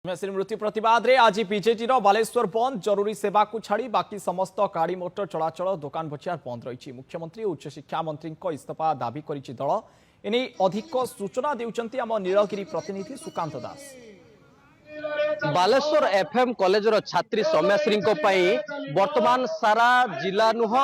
Machine मृत्यु प्रतिवाद रे आज बीजेडी बालेश्वर बंद जरूरी सेवा को छाड़ी बाकी समस्त गाड़ी मोटर चलाचल दुकान बजार बंद रही। मुख्यमंत्री और उच्च शिक्षा मंत्री इस्तीफा दाबी करिछि दल। एने अधिक सूचना देउचंती आम नीलगिरी प्रतिनिधि सुकांत दास। बालेश्वर एफएम कॉलेज छात्री सौम्याश्री वर्तमान सारा जिला नुह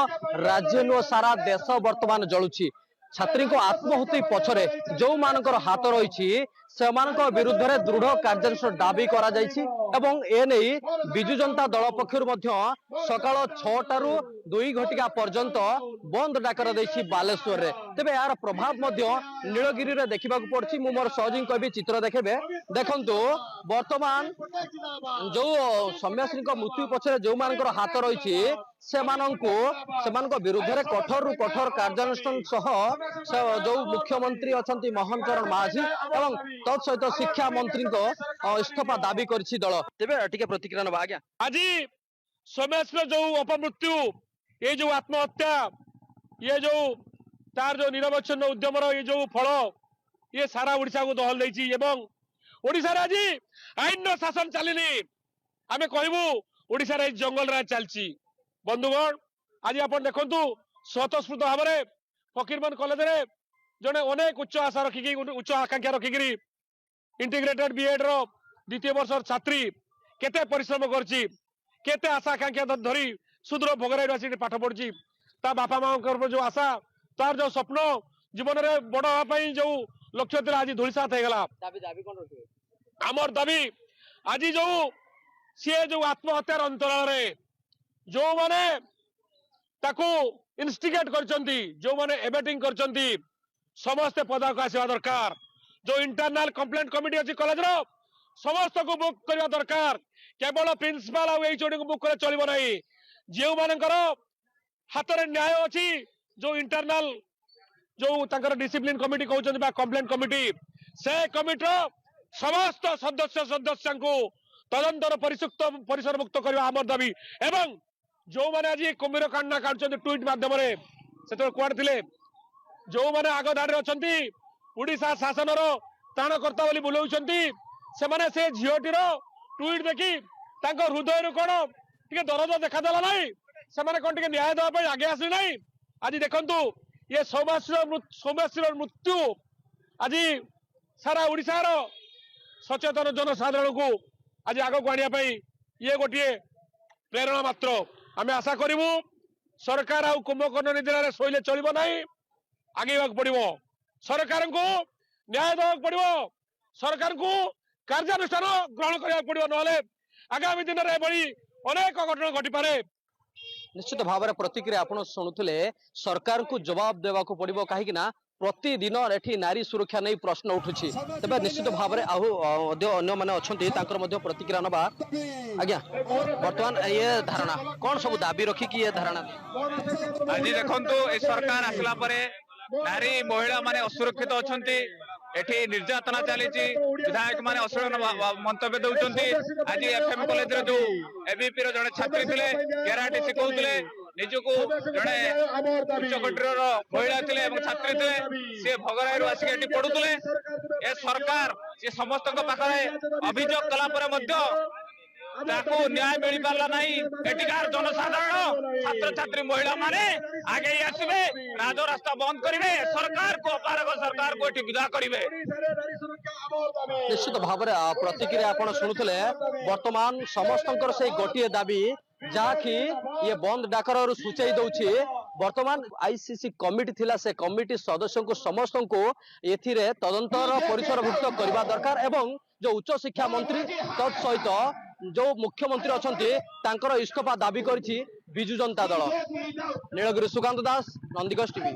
राज्य नुह सारा देश वर्तमान जलुछि। छात्री आत्महत्या पछरे जो मानकर हाथ रही से विरुद्ध में दृढ़ कार्यानुष्ठान दाबी करा जायछि एवं एने बिजु जनता दल पक्षर सकाल 6टारू 2 घटिका पर्यंत बंद डाकर देछि बालेश्वर रे। तेबे यार प्रभाव नीलगिरी रे देखा पड़ी। मु मोर सहयोगी कहबी चित्र देखेबे देखंतु वर्तमान जो सौम्याश्री मृत्यु पछरे जो मानकर हाथ रही से विरुद्ध में कठोर रु कठोर कार्यानुष्ठान सह जो मुख्यमंत्री अच्छा मोहन चरण माझी एवं तत्सहित शिक्षा मंत्री इस्तीफा दाबी करिछि दल। तेबे टिके प्रतिक्रिया नबा आज्ञा। आज सौम्याश्री जो अपमृत्यु ये जो आत्महत्या ये जो तार जो निरवच्छिन्न उद्यमर ये जो फल ये सारा ओडिशा को दहल देछि एवं ओडिशा रे आज आईन शासन चलिनी आमे कहबू ओडिशा रे जंगल राज चलछि। बंधुगण आज आपण देखंतु स्वतःस्फूर्त भाव में फकीरमोहन कॉलेज रे जने अनेक उच्च आशा रखिकी उच्च आकांक्षा रखिकी इंटीग्रेटेड बीएड रो द्वितीय वर्ष छात्री केते परिश्रम करछि केते आशा आकांक्षा धरी सुदूर भोगराई आसी पाठ पढ़ी ता बापा माँ जो आशा तार जो स्वप्न जीवन रे बड़ होगा जो लक्ष्य था आज धूलिसात हो गला। आमर दाबी आज जो सी जो आत्महत्यार अंतराल रे जो माने ताकू इन्स्टिगेट करचंती जो माने एबेटिंग करचंती समस्त पदा को आसीबा दरकार। जो इंटरनल कंप्लेंट कमिटी अछि कॉलेज रो समस्त को बुक करबा दरकार। केवल प्रिंसिपल आ एचओडी को बुक करे चलिबो नाही। जेउ मानकर हाथ रे न्याय अछि जो इंटरनल जो तांकर डिसिप्लिन कमिटी कहउचंती बा कंप्लेंट कमिटी से कमिटी रो समस्त सदस्य को तदंतर परिसर मुक्त करबा हमर दाबी। एवं जो माने आज कुम्भीर कांडा काढुचंती ट्वीट माध्यम रे सेतो कुआड थिले जो माने आग धाडी अछंती ओडिशा शासन रो ताणकर्ता बोली बुलाउछंती से माने से झियोटीर ट्वीट देखि तांको हृदय रो कोन टिके दरद देखा देला नाही से माने कोन टिके न्याय देबा पई आगे आसी नाही। आज देखंतु ये सौम्याश्री मृत्यु आज सारा ओडिशा रो सचेतन जनसाधारण को आज आग को आनिया पई ये गोटिए प्रेरणा मात्र। आमे आशा करिवु सरकार आ कुंभकर्ण निद्रा शोले चलिबो नाही आगे पड़ो सरकार को न्याय देवाक पड़ो सरकार को कार्यानुष्ठान ग्रहण करा पड़ो ना आगामी दिन में अनेक घटना घटी पारे। निश्चित भाव में प्रतिक्रिया आपण शुणुले सरकार को जवाब देवा पड़ो कहीं प्रतिदिन एठी नारी सुरक्षा नहीं प्रश्न उठुछि। तबे निश्चित भाव में अन्य माने अछंती तांकर प्रतिक्रिया नबा आज्ञा। वर्तमान ये धारणा कौन सब दाबी रखी कि ये धारणा आज देखंतु ए सरकार आसला परे नारी महिला माने असुरक्षित अछंती एठी निर्यातना चली विधायक माने अश्लील मंतव्य दउचंती। आज एफएम कॉलेज रे जो एबीपी रो जने छात्री थिले कराटे सिखौथिले निजको जने उच्च कोटीर महिला थिले एवं छात्री थिले से भगराई रो आसी एठी पढुथिले। ए सरकार से समस्त को पाखरे अभियोग कला परे मध्य ताको न्याय मिल पाला नहीं। एटिकार जनसाधारण छात्र छात्री महिला माने आगे आसबे राजो रास्ता बंद करिवे सरकार को अपारग सरकार को एटी विदा करिवे। निश्चित भाव में प्रतिक्रिया आपण शुणुले वर्तमान समस्तंकर से गोटिए दाबी जहाँकि ये बंद डाकर सूचाई दौछि। वर्तमान आईसीसी कमिटी थिला से कमिटी सदस्य को समस्त को एथिरे तदंतर परिसरभुक्त करबा दरकार एवं जो उच्च शिक्षा मंत्री तत्सहित जो मुख्यमंत्री अछंती तांकर इस्तीफा दाबी करिछि बिजु जनता दल। नीलगिरी सुकांत दास, नंदिगोष टीवी।